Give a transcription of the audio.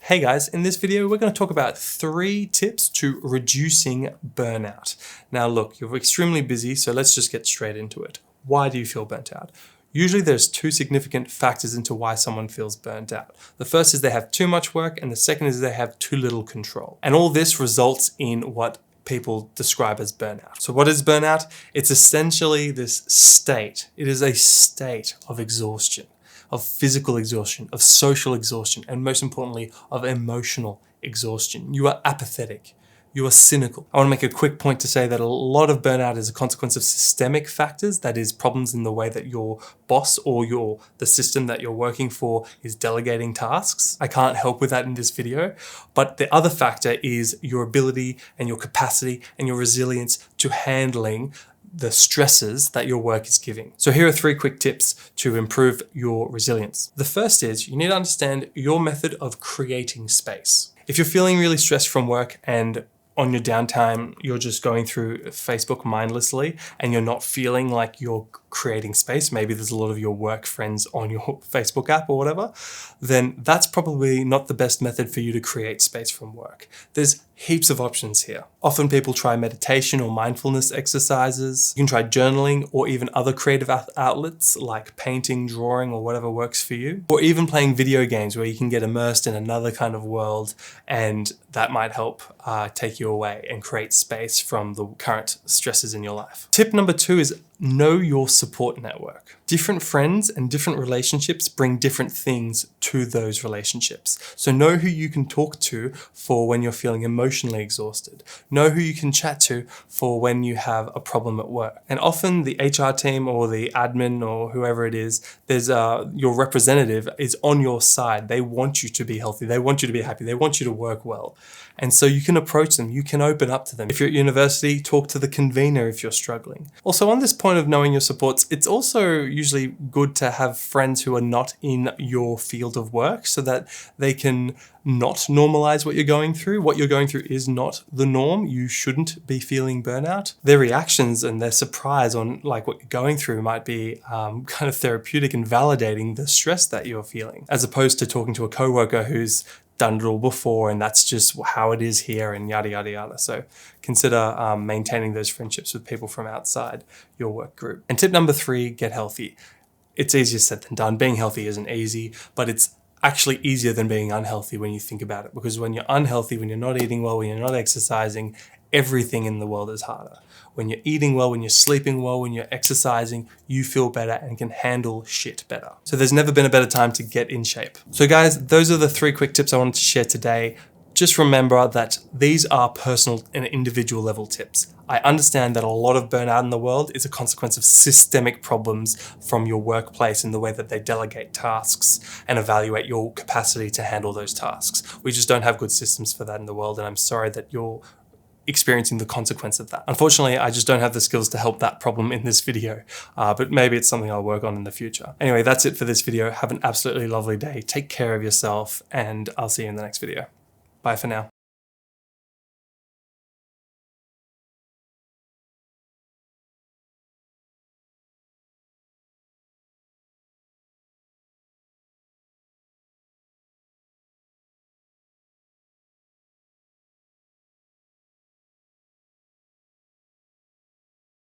Hey guys, in this video we're going to talk about 3 tips to reducing burnout. Now look, you're extremely busy, so let's just get straight into it. Why do you feel burnt out? Usually there's 2 significant factors into why someone feels burnt out. The first is they have too much work, and the second is they have too little control. And all this results in what people describe as burnout. So what is burnout? It's essentially this state. It is a state of exhaustion, of physical exhaustion, of social exhaustion, and most importantly, of emotional exhaustion. You are apathetic. You are cynical. I want to make a quick point to say that a lot of burnout is a consequence of systemic factors, that is problems in the way that your boss or the system that you're working for is delegating tasks. I can't help with that in this video, but the other factor is your ability and your capacity and your resilience to handling the stresses that your work is giving. So here are 3 quick tips to improve your resilience. The first is you need to understand your method of creating space. If you're feeling really stressed from work and on your downtime, you're just going through Facebook mindlessly and you're not feeling like you're creating space, maybe there's a lot of your work friends on your Facebook app or whatever, then that's probably not the best method for you to create space from work. There's heaps of options here. Often people try meditation or mindfulness exercises. You can try journaling or even other creative outlets like painting, drawing, or whatever works for you. Or even playing video games where you can get immersed in another kind of world, and that might help take you away and create space from the current stresses in your life. Tip number 2 is know your support network. Different friends and different relationships bring different things to those relationships. So know who you can talk to for when you're feeling emotionally exhausted. Know who you can chat to for when you have a problem at work. And often the HR team or the admin or whoever it is, there's your representative is on your side. They want you to be healthy. They want you to be happy. They want you to work well. And so you can approach them. You can open up to them. If you're at university, talk to the convener if you're struggling. Also, on this point of knowing your supports, it's also usually good to have friends who are not in your field of work so that they can not normalize what you're going through. What you're going through is not the norm. You shouldn't be feeling burnout. Their reactions and their surprise on like what you're going through might be kind of therapeutic and validating the stress that you're feeling, as opposed to talking to a coworker who's done it all before and that's just how it is here and yada yada yada. So consider maintaining those friendships with people from outside your work group. And tip number 3, get healthy. It's easier said than done. Being healthy isn't easy, but it's actually easier than being unhealthy when you think about it, because when you're unhealthy, when you're not eating well, when you're not exercising, everything in the world is harder. When you're eating well, when you're sleeping well, when you're exercising, you feel better and can handle shit better. So there's never been a better time to get in shape. So guys, those are the 3 quick tips I wanted to share today. Just remember that these are personal and individual level tips. I understand that a lot of burnout in the world is a consequence of systemic problems from your workplace in the way that they delegate tasks and evaluate your capacity to handle those tasks. We just don't have good systems for that in the world, and I'm sorry that you're experiencing the consequence of that. Unfortunately, I just don't have the skills to help that problem in this video, but maybe it's something I'll work on in the future. Anyway, that's it for this video. Have an absolutely lovely day. Take care of yourself, and I'll see you in the next video. Bye for now.